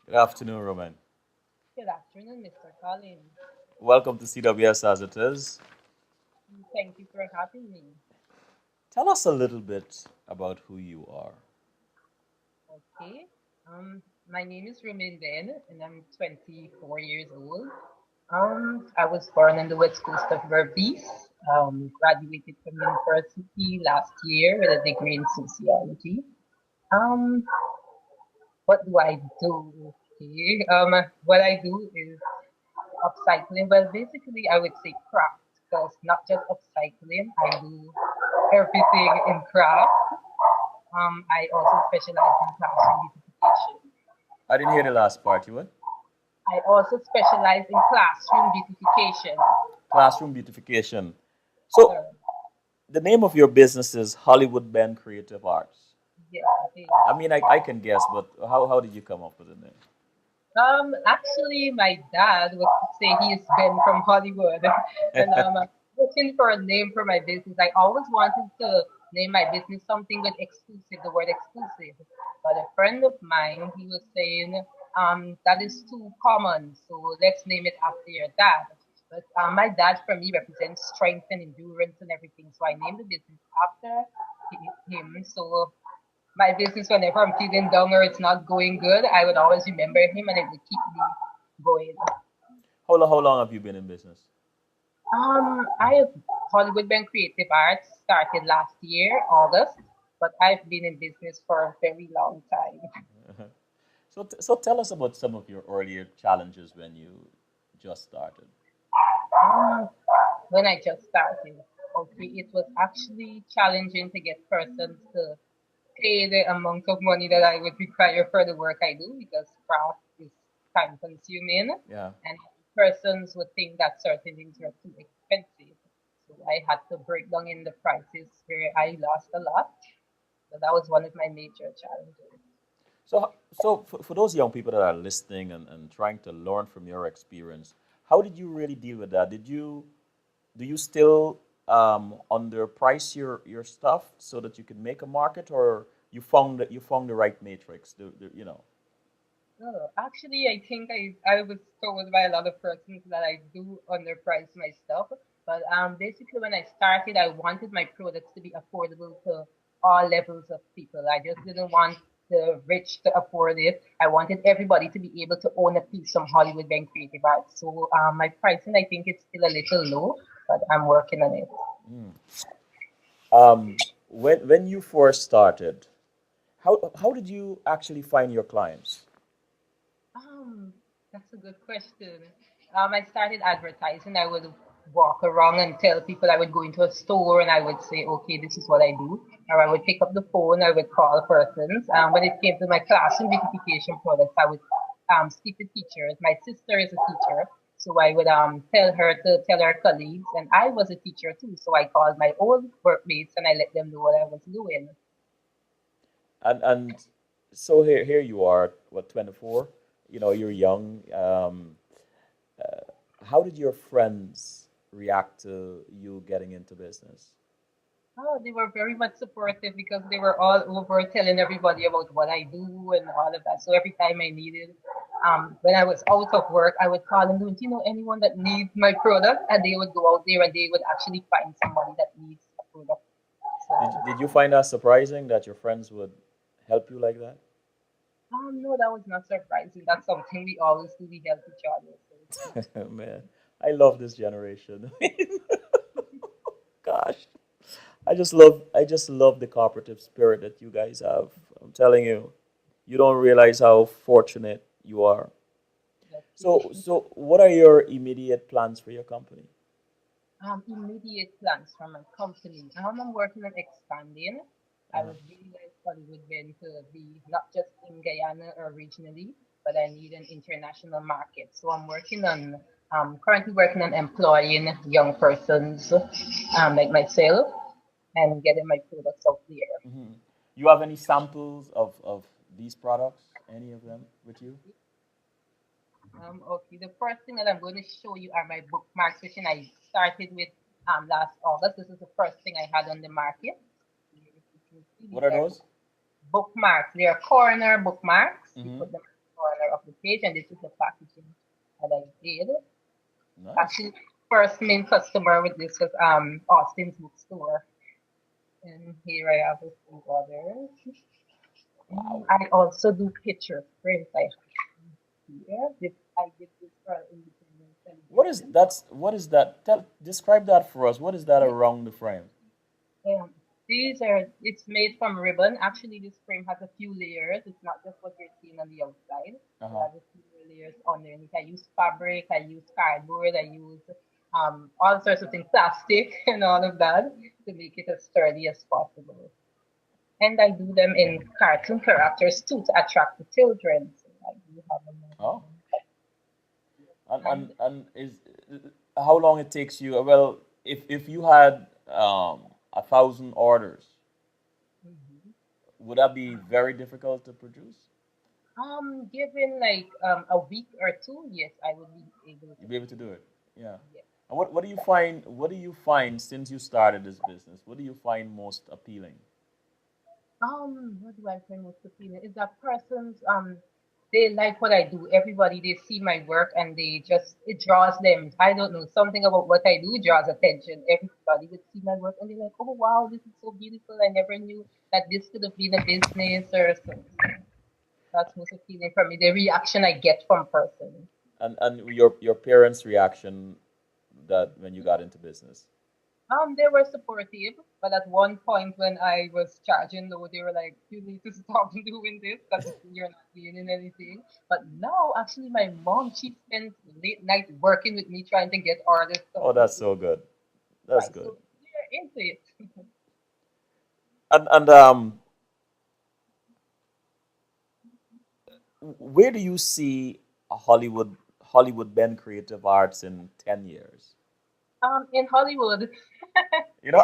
Good afternoon, Romaine. Good afternoon, Mr. Collins. Welcome to CWS as it is. Thank you for having me. Tell us a little bit about who you are. Okay. My name is Romaine Benn, and I'm 24 years old. I was born on the west coast of Berbice. Graduated from university last year with a degree in sociology. Um, what do I do? Okay. What I do is upcycling. Well, basically, I would say craft, because not just upcycling. I do everything in craft. I also specialize in classroom beautification. I didn't hear the last part. You what? I also specialize in classroom beautification. Classroom beautification. So, So, the name of your business is Hollywood Bend Creative Arts. yes, it is. I can guess, but how did you come up with the name? Actually, my dad was to say he's been from Hollywood, and I'm looking for a name for my business. I always wanted to name my business something with exclusive, the word exclusive. But a friend of mine, he was saying, that is too common, so let's name it after your dad. But my dad, for me, represents strength and endurance and everything, so I named the business after him. So my business, whenever I'm feeling down or it's not going good, I would always remember him and it would keep me going. How long have you been in business? I have Hollywood Bank Creative Arts started last year, August, but I've been in business for a very long time. So tell us about some of your earlier challenges when you just started. Um, when I just started, okay, it was actually challenging to get persons to pay the amount of money that I would require for the work I do because craft is time consuming Yeah. and persons would think that certain things were too expensive. So I had to break down in the prices where I lost a lot. So that was one of my major challenges. So for those young people that are listening and trying to learn from your experience, how did you really deal with that? Do you still underprice your stuff so that you can make a market, or you found the right matrix? Actually, I think I was told by a lot of persons that I do underprice my stuff. But basically, when I started, I wanted my products to be affordable to all levels of people. I just didn't want the rich to afford it. I wanted everybody to be able to own a piece from Hollywood and creative arts. So my pricing, I think, it's still a little low, but I'm working on it. Mm. When you first started, how did you actually find your clients? Um, that's a good question. I started advertising. I would walk around and tell people I would go into a store and I would say, okay, this is what I do. Or I would pick up the phone, I would call persons. When it came to my classroom beautification products, I would speak to teachers. My sister is a teacher, so I would tell her to tell her colleagues. And I was a teacher too, so I called my old workmates and I let them know what I was doing. And so here you are, what, 24? You're young. How did your friends react to you getting into business? Oh, they were very much supportive because they were all over telling everybody about what I do and all of that. So every time I needed, when I was out of work, I would call them, don't you know anyone that needs my product? And they would go out there and they would actually find somebody that needs a product. So, Did you find that surprising that your friends would help you like that? no, that was not surprising. That's something we always do. We help each other. So it's good. Man, I love this generation. Gosh, I just love the cooperative spirit that you guys have. I'm telling you, you don't realize how fortunate you are. Let's see. So what are your immediate plans for your company? Immediate plans from my company. I'm working on expanding. I Uh, would really like Hollywood Ben to be not just in Guyana or regionally, but I need an international market. So I'm working on currently working on employing young persons like myself and getting my products out there. mhm. You have any samples of these products? Any of them with you? Okay, the first thing that I'm going to show you are my bookmarks, which I started with last August. This is the first thing I had on the market. If you can see, What these are are those? bookmarks. They are corner bookmarks. You Hmm. put them corner of the page, and this is the packaging that I did. Nice. Actually, first main customer with this was Austin's bookstore, and here I have a few others. Wow. I also do picture frames. I have here. I did this for independent celebration. What is that? Describe that for us. What is that around the frame? Um, these are, it's made from ribbon. Actually, this frame has a few layers. It's not just what you're seeing on the outside. It Uh-huh. has a few more layers underneath. I use fabric, I use cardboard, I use all sorts of things, plastic and all of that to make it as sturdy as possible. And I do them in cartoon characters too to attract the children. So I do have another Oh. And one. And is how long it takes you? Well, if you had 1,000 orders, mhm. would that be very difficult to produce? Given like a week or two, yes, I would be able to You'd be able to do produce. it. Yeah. Yes. And what do you find? What do you find since you started this business? What do you find most appealing? What do I find most appealing is that persons they like what I do. Everybody they see my work and they just it draws them. I don't know, something about what I do draws attention. Everybody would see my work and they're like, oh wow, this is so beautiful. I never knew that this could have been a business or so. That's most appealing for me. The reaction I get from persons. And your parents' reaction that when you got into business. They were supportive, but at one point when I was charging low, they were like, "You need to stop doing this because you're not gaining anything." But now, actually, my mom she spends late night working with me trying to get orders Oh, complete that's so good. That's right. good. So they're into it. And where do you see Hollywood Ben Creative Arts in 10 years? In Hollywood, You know.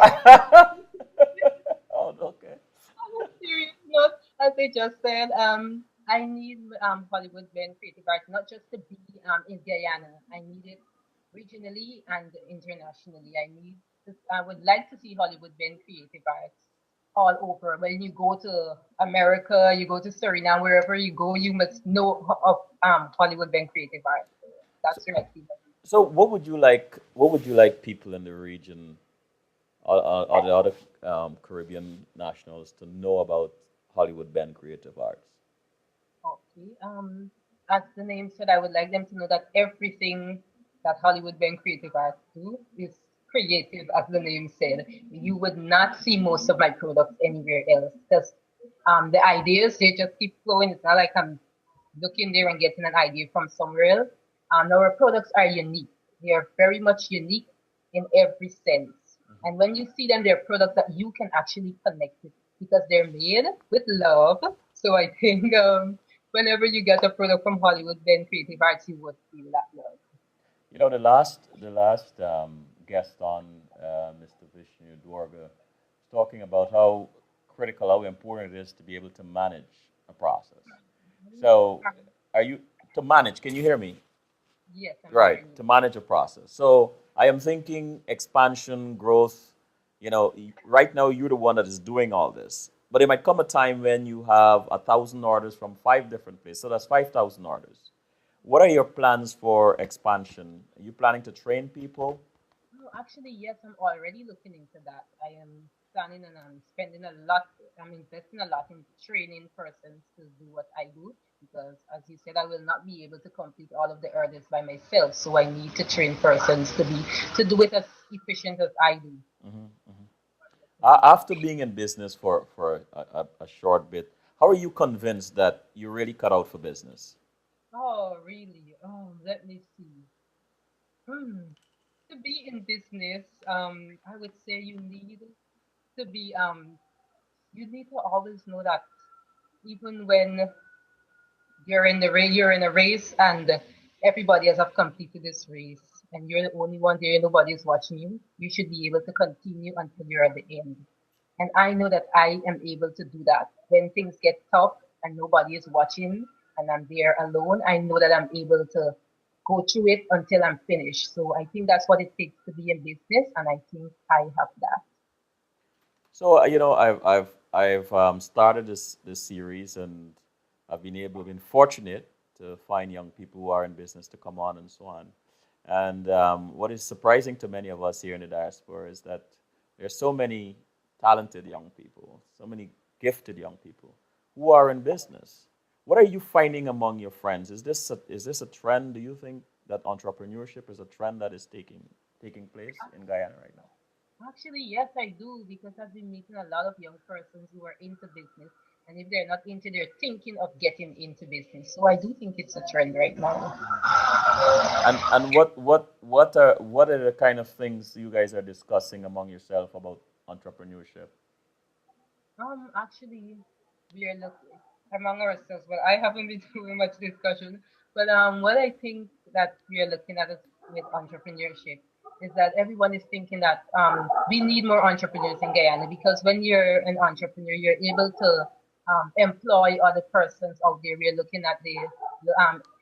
Oh, okay. on a serious note, as I just said, I need Hollywood Ben Creative Arts not just to be in Guyana. I need it regionally and internationally. I would like to see Hollywood Ben Creative Arts all over. When you go to America, you go to Suriname, wherever you go, you must know of Hollywood Ben Creative Arts. So So, that's where I see that. so what would you like? What would you like people in the region or the other Caribbean nationals to know about Hollywood Ben Creative Arts? Okay. As the name said, I would like them to know that everything that Hollywood Ben Creative Arts do is creative, as the name said. You would not see most of my products anywhere else because the ideas they just keep flowing. It's not like I'm looking there and getting an idea from somewhere else. Our products are unique. They are very much unique in every sense. And when you see them, they're products that you can actually connect with because they're made with love. So I think whenever you get a product from Hollywood, then Creative Arts, you would feel that love. You know, the last guest on Mr. Vishnu Dwarga was talking about how critical, how important it is to be able to manage a process. So, are you to manage? Can you hear me? Yes, I'm Right, hearing you. to manage a process. So, I am thinking expansion, growth. You know, right now you're the one that is doing all this, but it might come a time when you have 1,000 orders from 5 different places. So that's 5,000 orders. What are your plans for expansion? Are you planning to train people? Oh, actually, yes, I'm already looking into that. I am planning and I'm spending a lot, I'm investing a lot in training persons to do what I do because, as you said, I will not be able to complete all of the orders by myself. So I need to train persons to do it as efficient as I do. Hmm. After being in business for a short bit, how are you convinced that you're really cut out for business? Oh, really? Oh, let me see. Hmm. To be in business, I would say to be you need to always know that even when you're in a race and everybody has have completed this race and you're the only one there, nobody is watching you. You should be able to continue until you're at the end. And I know that I am able to do that. When things get tough and nobody is watching and I'm there alone, I know that I'm able to go through it until I'm finished. So I think that's what it takes to be in business, and I think I have that. So you know, I've started this series, and I've been fortunate. to find young people who are in business to come on and so on. And what is surprising to many of us here in the diaspora is that there's so many talented young people, so many gifted young people who are in business. What are you finding among your friends? Is this a trend? Do you think that entrepreneurship is a trend that is taking place in Guyana right now? Actually, yes, I do because I've been meeting a lot of young persons who are into business, and if they're not into, they're thinking of getting into business. So I do think it's a trend right now. And what are the kind of things you guys are discussing among yourself about entrepreneurship? Actually, we are looking among ourselves. Well, I haven't been doing much discussion, but what I think that we are looking at with entrepreneurship is that everyone is thinking that we need more entrepreneurs in Guyana because when you're an entrepreneur, you're able to employ other persons out there. We're looking at the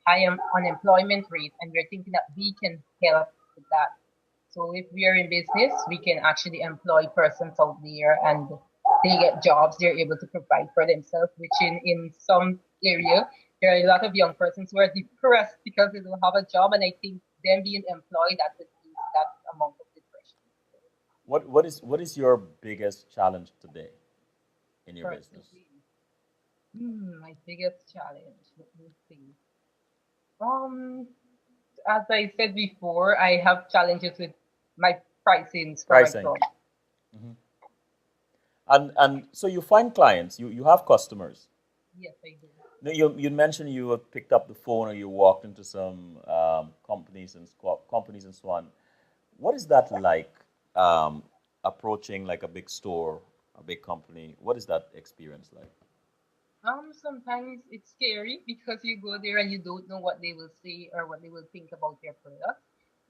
high unemployment rate, and we're thinking that we can help with that. So if we are in business, we can actually employ persons out there and they get jobs, they're able to provide for themselves, which in some area, there are a lot of young persons who are depressed because they don't have a job. And I think them being employed that would ease that amount of depression. What is your biggest challenge today in your business? Personally, my biggest challenge, let me see. Um, as I said before, I have challenges with my pricings for my Pricing. product. Hmm. And so you find clients, you have customers. Yes, I do. No, you mentioned you have picked up the phone or you walked into some companies and so on. What is that like, um, approaching like a big store, a big company? What is that experience like? Sometimes it's scary because you go there and you don't know what they will say or what they will think about your product.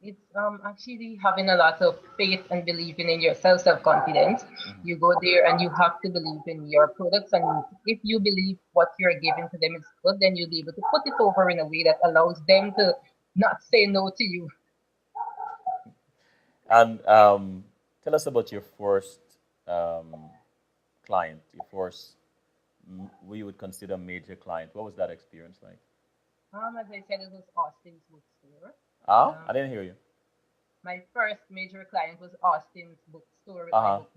It's actually having a lot of faith and believing in yourself, self-confidence. Mhm. You go there and you have to believe in your products, and if you believe what you're giving to them is good, then you'll be able to put it over in a way that allows them to not say no to you. And tell us about your first um, client, your first we would consider major client. What was that experience like? As I said, it was Austin's bookstore. Ah, Um, I didn't hear you. my first major client was Austin's bookstore with Uh my huh. book.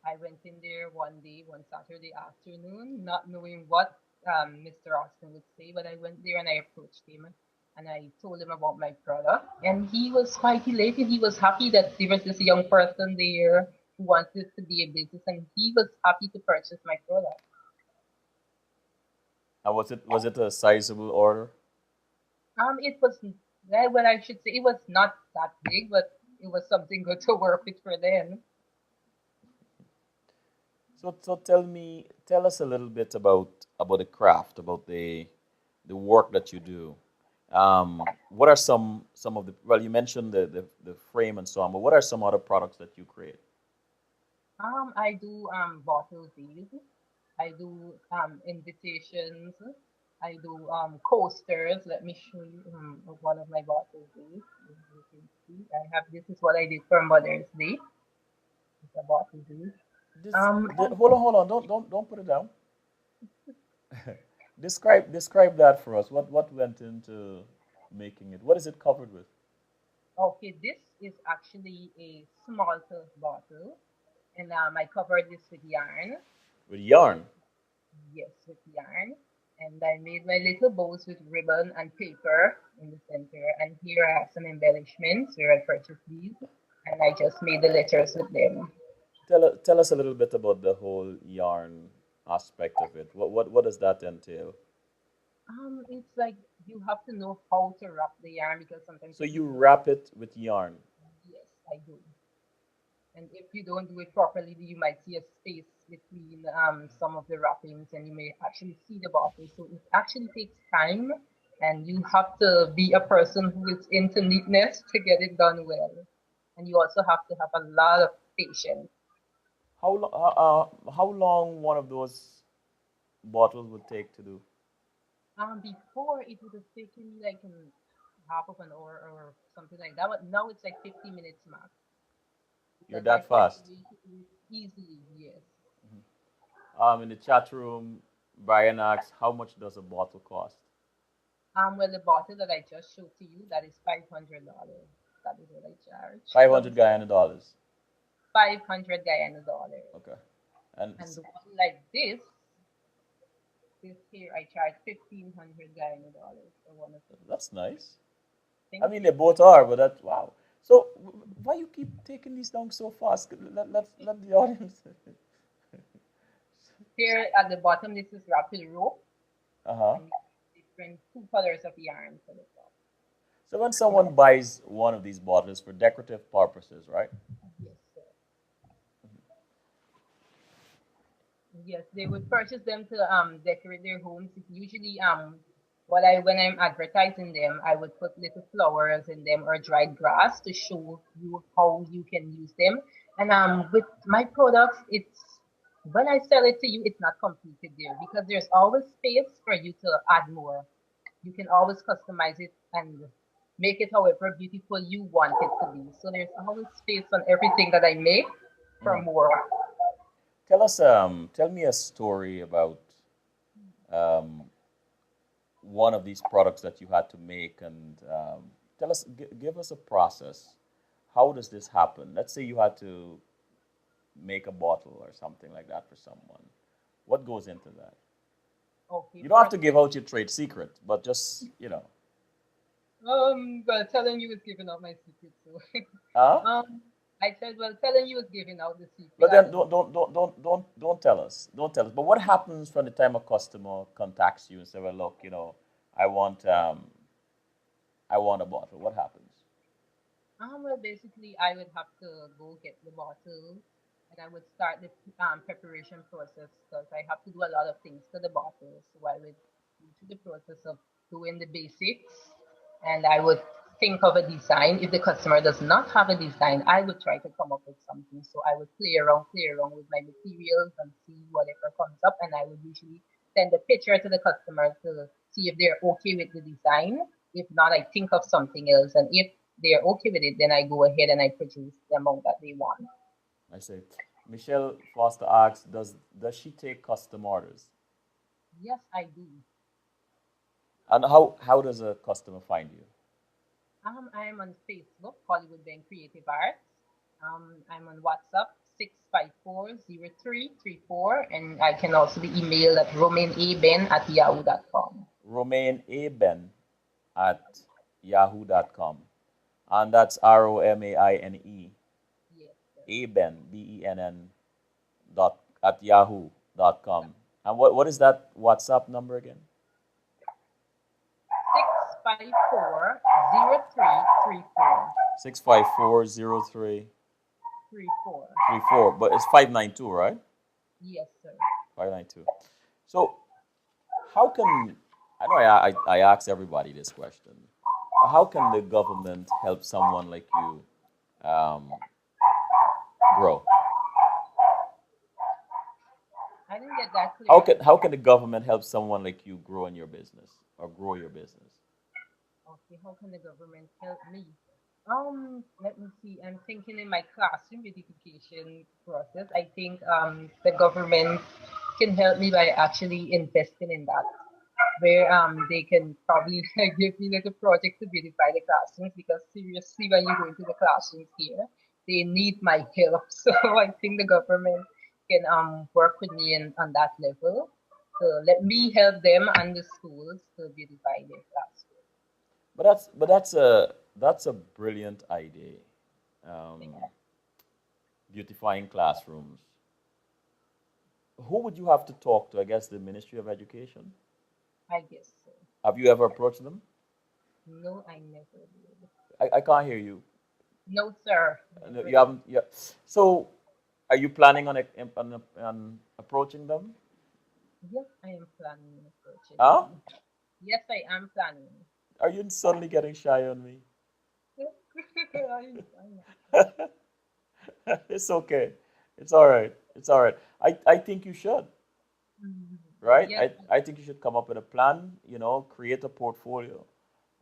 I went in there one day, one Saturday afternoon, not knowing what Mr. Austin would say, but I went there and I approached him and I told him about my product. And he was quite elated. He was happy that there was this young person there who wanted to be a business and he was happy to purchase my product. And was it a sizable order? It was, well, I should say it was not that big, but it was something good to work with for them. So tell us a little bit about the craft, about the work that you do. What are some of the well, you mentioned the frame and so on, but what are some other products that you create? I do bottle fees. I do invitations. I do coasters. Let me show you one of my bottle fees. You can see I have this is what I did for Mother's Day. It's a bottle fee. And Hold on, don't put it down. Describe that for us. What went into making it? What is it covered with? okay, this is actually a small bottle, and I covered this with yarn. With yarn. Yes, with yarn. And I made my little bows with ribbon and paper in the center. And here I have some embellishments where I purchased these. And I just made the letters with them. Tell us a little bit about the whole yarn aspect of it. What does that entail? It's like you have to know how to wrap the yarn because sometimes So if you you don't, wrap it with yarn. yes, I do. And if you don't do it properly, you might see a space between some of the wrappings and you may actually see the bottle. So it actually takes time and you have to be a person who is into neatness to get it done well. And you also have to have a lot of patience. How long one of those bottles would take to do? Before it would have taken me like half of an hour or something like that, but now it's like 50 minutes max You're because my that fast. preparation is easily, yes. In the chat room, Brian asks, how much does a bottle cost? Well, the bottle that I just showed to you, that is $500. That is what I charge. 500 Guyana dollars. 500 Guyana dollars. Okay. And And the one like this here, I charge 1,500 Guyana dollars for one of them. that's nice. I Thank mean, they you. both are, but that's wow. So why you keep taking these down so fast? Let the audience. Here at the bottom, this is wrapped with rope, Uh-huh. and you have different two colors of yarn for the top. So when And someone buys one of these bottles for decorative purposes, right? yes, sir. Yes, they would purchase them to decorate their homes. It's usually what I when I'm advertising them, I would put little flowers in them or dried grass to show you how you can use them. And with my products, it's when I sell it to you, it's not completed there because there's always space for you to add more. You can always customize it and make it however beautiful you want it to be. So there's always space on everything that I make for Mm. more. Tell me a story about um, one of these products that you had to make, and give us a process. How does this happen? Let's say you had to make a bottle or something like that for someone. What goes into that? Okay, You don't have first to give out your trade secret, but just, well, telling you is giving out my secret. So, huh? um, I said, well, telling you is giving out the secret. But I then don't. don't tell us. Don't tell us. But what happens from the time a customer contacts you and say, well, look, I want I want a bottle. What happens? Well, basically, I would have to go get the bottle, and I would start the preparation process because I have to do a lot of things to the bottle. So I would go through the process of doing the basics, and I would think of a design. If the customer does not have a design, I would try to come up with something. So I would play around with my materials and see whatever comes up, and I would usually send a picture to the customer to see if they're okay with the design. If not, I think of something else, and if they're okay with it, then I go ahead and I produce the amount that they want. I say, Michelle Foster asks, does she take custom orders? Yes, I do. And how does a customer find you? I am on Facebook, Hollywood Bank Creative Arts. I'm on WhatsApp, 6540334, and I can also be emailed at romaineaben at yahoo.com. Romaine A. Ben at yahoo.com. And that's Romaine Yes, sir. Aben, Benn dot at yahoo.com. And what is that WhatsApp number again? 6540334. 6540334. 34. But it's 592, right? Yes, sir. 592. So how can I know I ask everybody this question. How can the government help someone like you um, grow? I didn't get that How clear. can the government help someone like you grow in your business or grow your business? Okay, how can the government help me? Let me see. I'm thinking in my classroom beautification process. I think the government can help me by actually investing in that, where they can probably give me little project to beautify the classrooms because seriously, when you go into the classrooms here, they need my help. So I think the government can work with me on that level. So let me help them and the schools to beautify their classrooms. But that's a brilliant idea. Thank Um, Beautifying classrooms. Who would you have to talk to? I guess the Ministry of Education. I guess so. Have you ever approached them? No, I never did. I can't hear you. No, sir, No, never you did. haven't. Yeah. So, are you planning on approaching them? Yes, I am planning on approaching Huh? them. Yes, I am planning. Are you suddenly getting shy on me? I It's okay. It's all right. It's all right. I think you should, Mhm. right? Yes, I think you should come up with a plan, create a portfolio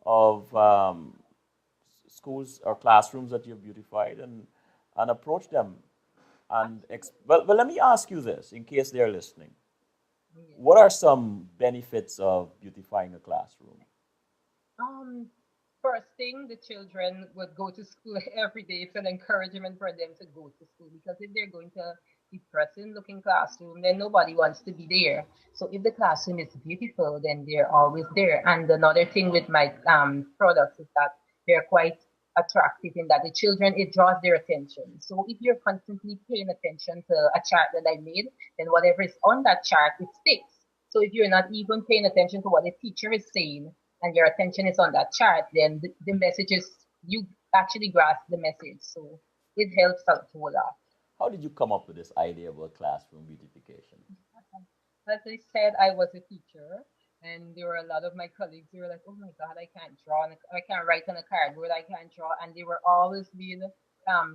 of schools or classrooms that you've beautified and approach them. absolutely. Well, let me ask you this in case they're listening. Yes. What are some benefits of beautifying a classroom? Um, First thing, the children would go to school every day. It's an encouragement for them to go to school because if they're going to depressing looking classroom, then nobody wants to be there. So if the classroom is beautiful, then they're always there. And another thing with my products is that they're quite attractive in that the children, it draws their attention. So if you're constantly paying attention to a chart that I made, then whatever is on that chart, it sticks. So if you're not even paying attention to what the teacher is saying, and your attention is on that chart, then the message is you actually grasp the message. So it helps out a lot. How did you come up with this idea about classroom beautification? As I said, I was a teacher, and there were a lot of my colleagues who were like, "Oh my God, I can't draw, I can't write on a cardboard, I can't draw," and they were always being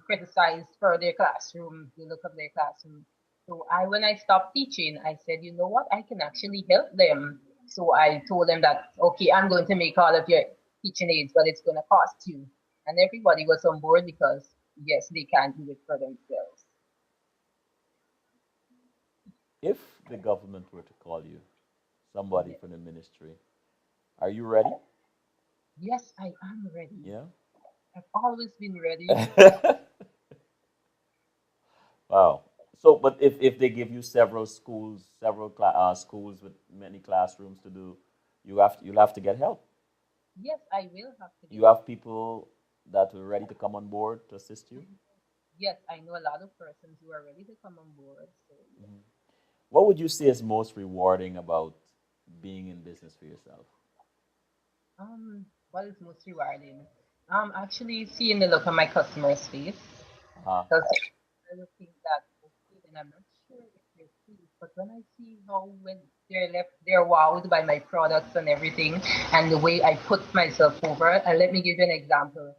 criticized for their classroom, the look of their classroom. So when I stopped teaching, I said, you know what, I can actually help them. So I told them that, okay, I'm going to make all of your teaching aids, but it's going to cost you. And everybody was on board because yes, they can't do it for themselves. If the government were to call you, somebody from the ministry, are you ready? Yes, I am ready. Yeah. I've always been ready. Wow. So, but if they give you several schools, schools with many classrooms to do, you'll have to get help. Yes, I will have to You get have help. people that are ready to come on board to assist you. Yes, I know a lot of persons who are ready to come on board. So yes. Mhm. What would you say is most rewarding about being in business for yourself? What is most rewarding? Actually seeing the look on my customer's face. Uh-huh. Because I would think that okay, then I'm not sure if they're pleased, but when I see how when they're wowed by my products and everything, and the way I put myself over. And let me give you an example.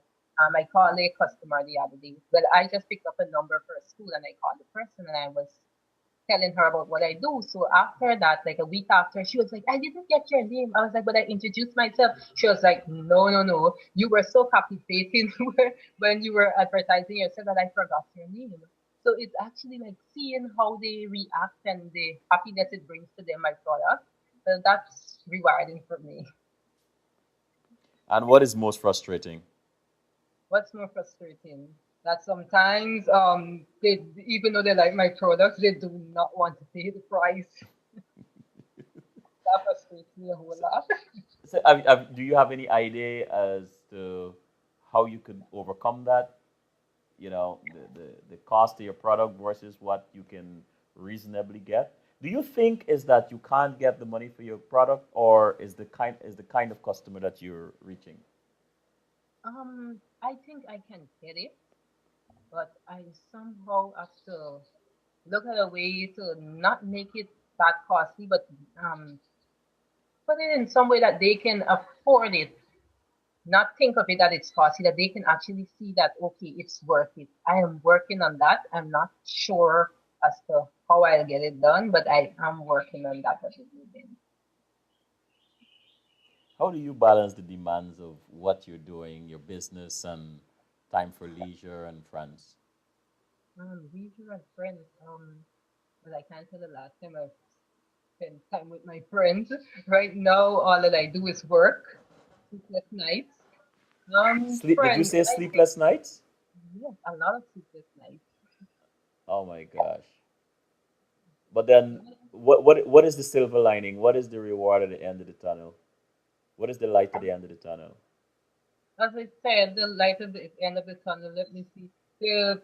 I called a customer the other day. Well, I just picked up a number for a school, and I called the person, and I was telling her about what I do. So after that, like a week after, she was like, I didn't get your name. I was like, but I introduced myself. She was like, no, no, no. You were so captivating when you were advertising yourself that I forgot your name. So it's actually like seeing how they react and the happiness it brings to them, my product. That's rewarding for me. And what is most frustrating? What's more frustrating? That sometimes they even though they like my products, they do not want to pay the price. That frustrates me a whole So, lot. do you have any idea as to how you could overcome that? You know, the cost of your product versus what you can reasonably get. Do you think is that you can't get the money for your product, or is the kind of customer that you're reaching? I think I can get it, but I somehow have to look at a way to not make it that costly, but um, put it in some way that they can afford it. Not think of it that it's costly, that they can actually see that okay, it's worth it. I am working on that. I'm not sure as to how I'll get it done, but I am working on that at the moment. How do you balance the demands of what you're doing, your business, and time for leisure and friends? Leisure and friends. But I can't tell the last time I've spent time with my friends. Right now, all that I do is work, sleepless nights. Sleep? Did you Friends, say I think sleepless nights? yes, a lot of sleepless nights. Oh my gosh! But then, what is the silver lining? What is the reward at the end of the tunnel? What is the light at the end of the tunnel? As I said, the light at the end of the tunnel. Let me see the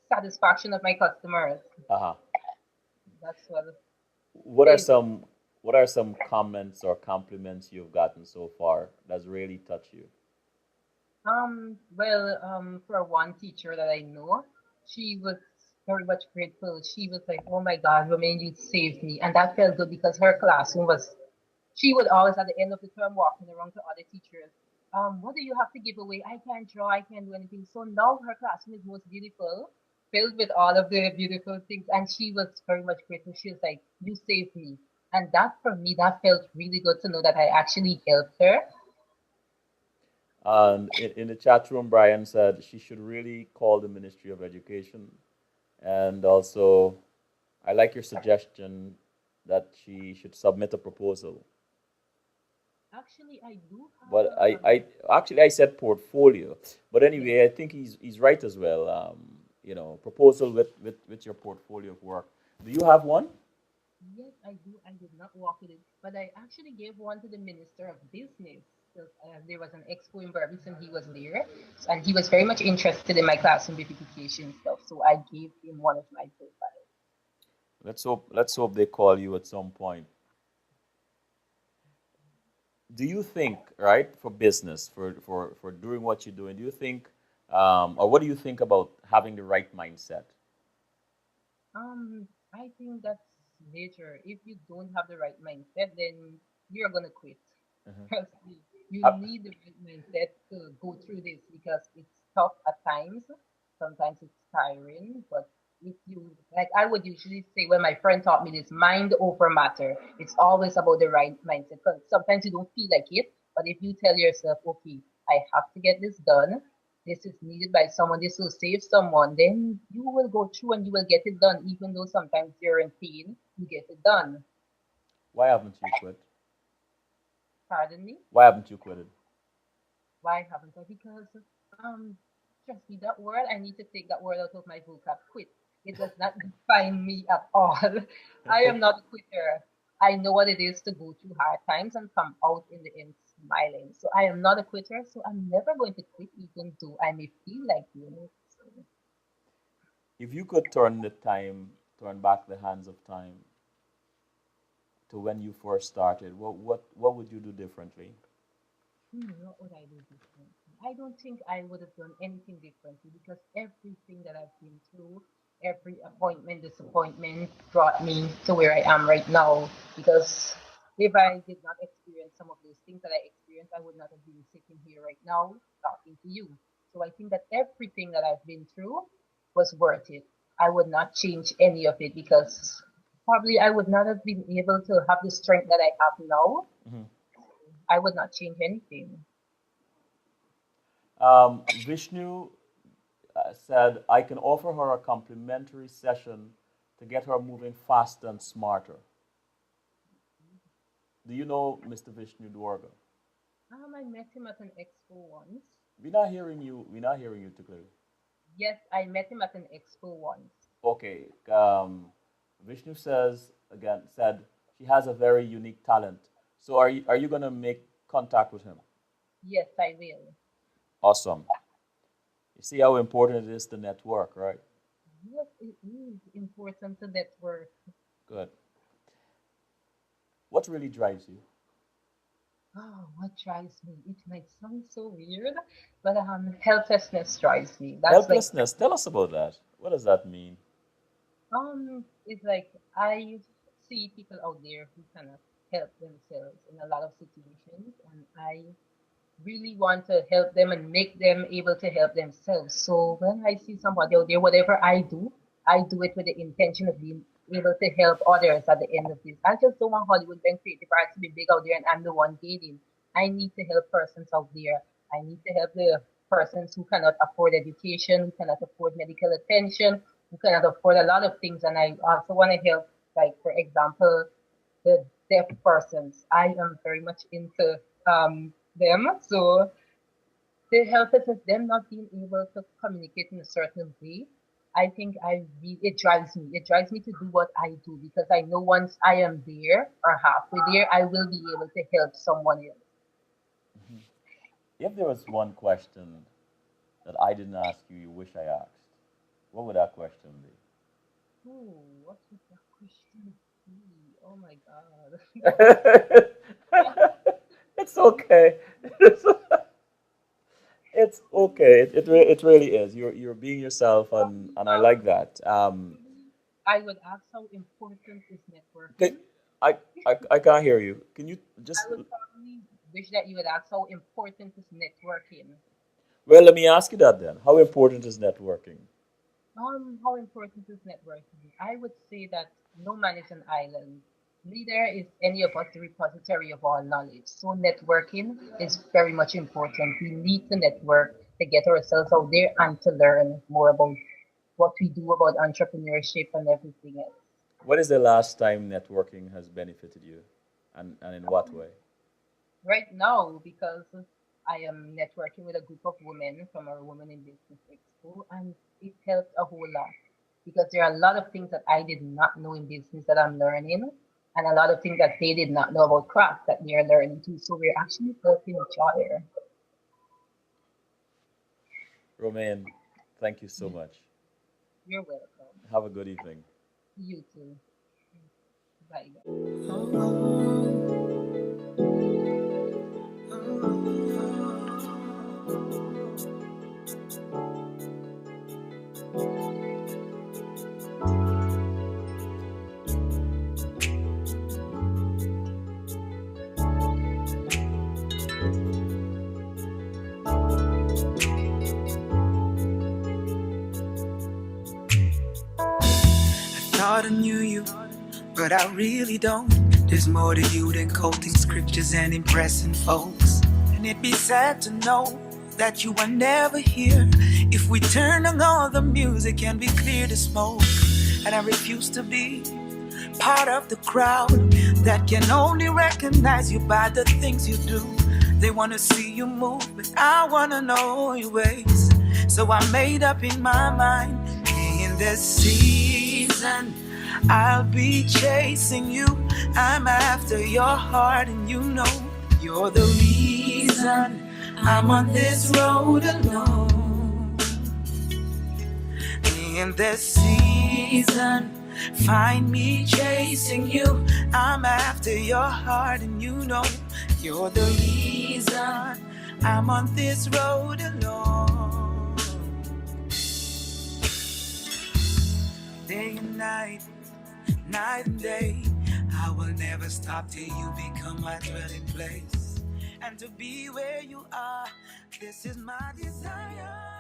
satisfaction of my customers. Uh-huh. That's what What are says it. some what are some comments or compliments you've gotten so far that's really touched you? For one teacher that I know, she was very much grateful. She was like, "Oh my God, Romaine, you saved me," and that felt good because her classroom was. She would always, at the end of the term, walking around to other teachers. What do you have to give away? I can't draw. I can't do anything. So now her classroom is most beautiful, filled with all of the beautiful things, and she was very much grateful. She was like, "You saved me," and that for me, that felt really good to know that I actually helped her. And in the chat room, Brian said she should really call the Ministry of Education. And also, I like your suggestion that she should submit a proposal. Actually, I do have But a I actually I said portfolio. But yes, anyway, I think he's right as well. Proposal with your portfolio of work. Do you have one? yes, I do. I did not walk with it, but I actually gave one to the Minister of Business. Because, there was an expo in Barbados and he was there, and he was very much interested in my classroom beautification stuff. So I gave him one of my profiles. Let's hope they call you at some point. Do you think, right, for business, for doing what you're doing, do you think, or what do you think about having the right mindset? I think that's major. If you don't have the right mindset, then you're gonna quit. Mhm. Trust me. You Uh, need the right mindset to go through this because it's tough at times. Sometimes it's tiring, but if you like, I would usually say when my friend taught me this, mind over matter. It's always about the right mindset. Because sometimes you don't feel like it, but if you tell yourself, okay, I have to get this done, this is needed by someone, this will save someone, then you will go through and you will get it done, even though sometimes you're in pain, you get it done. why haven't you quit? Pardon me? Why haven't you quit it? Why haven't I? Because um trust me, that word I need to take that word out of my vocab. Quit. It does not define me at all. I am not a quitter. I know what it is to go through hard times and come out in the end smiling. So I am not a quitter, so I'm never going to quit even though I may feel like doing it. So, If you could turn back the hands of time to when you first started, what would you do differently? What would I do differently? I don't think I would have done anything differently because everything that I've been through, every appointment, disappointment brought me to where I am right now. Because if I did not experience some of those things that I experienced, I would not have been sitting here right now talking to you. So I think that everything that I've been through was worth it. I would not change any of it because probably I would not have been able to have the strength that I have now. Mhm. I would not change anything. Vishnu said, I can offer her a complimentary session to get her moving faster and smarter. Do you know Mr. Vishnu Dwarga? I met him at an expo once. We're not hearing you. We're not hearing you too clearly. Yes, I met him at an expo once. Okay. Vishnu said she has a very unique talent. So are you gonna make contact with him? Yes, I will. Awesome. You see how important it is to network, right? Yes, it is important to network. Good. What really drives you? Oh, what drives me? It might sound so weird, but helplessness drives me. That's like Helplessness. Tell us about that. What does that mean? it's like I see people out there who cannot help themselves in a lot of situations, and I really want to help them and make them able to help themselves. So when I see somebody out there, whatever I do it with the intention of being able to help others at the end of this. I just don't want Hollywood and creative arts to be big out there and I'm the one gaining. I need to help persons out there. I need to help the persons who cannot afford education, who cannot afford medical attention, who cannot afford a lot of things. And I also want to help, like, for example, the deaf persons. I am very much into them. So the helpless is them not being able to communicate in a certain way. I think it drives me. It drives me to do what I do because I know once I am there or halfway there, I will be able to help someone else. If there was one question that I didn't ask you, you wish I asked, what would that question be? Oh, what would that question be? Oh my God. It's okay. It's okay. It really is. You're being yourself, and I like that. I would ask how important is Can, networking. I can't hear you. Can you I just would probably wish that you would ask how important is networking. well? Let me ask you that then. How important is networking? How important is networking? I would say that no man is an island. Neither is any of us the repository of all knowledge. So networking is very much important. We need to network to get ourselves out there and to learn more about what we do about entrepreneurship and everything else. When is the last time networking has benefited you, and in what way? right now, because I am networking with a group of women from our Women in Business Expo, and it helped a whole lot because there are a lot of things that I did not know in business that I'm learning, and a lot of things that they did not know about craft that they are learning too. So we're actually helping each other. Romaine, thank you so much. You're welcome. Have a good evening. You too. Bye. Thought I knew you, but I really don't. There's more to you than quoting scriptures and impressing folks. And it'd be sad to know that you are never here. If we turn on all the music and we clear the smoke, and I refuse to be part of the crowd that can only recognize you by the things you do. They wanna see you move, but I wanna know your ways. So I made up in my mind, in this season I'll be chasing you. I'm after your heart, and you know you're the reason I'm on this road alone. In this season, find me chasing you. I'm after your heart, and you know you're the reason I'm on this road alone. Day and night, night and day, I will never stop till you become my dwelling place. And to be where you are, this is my desire.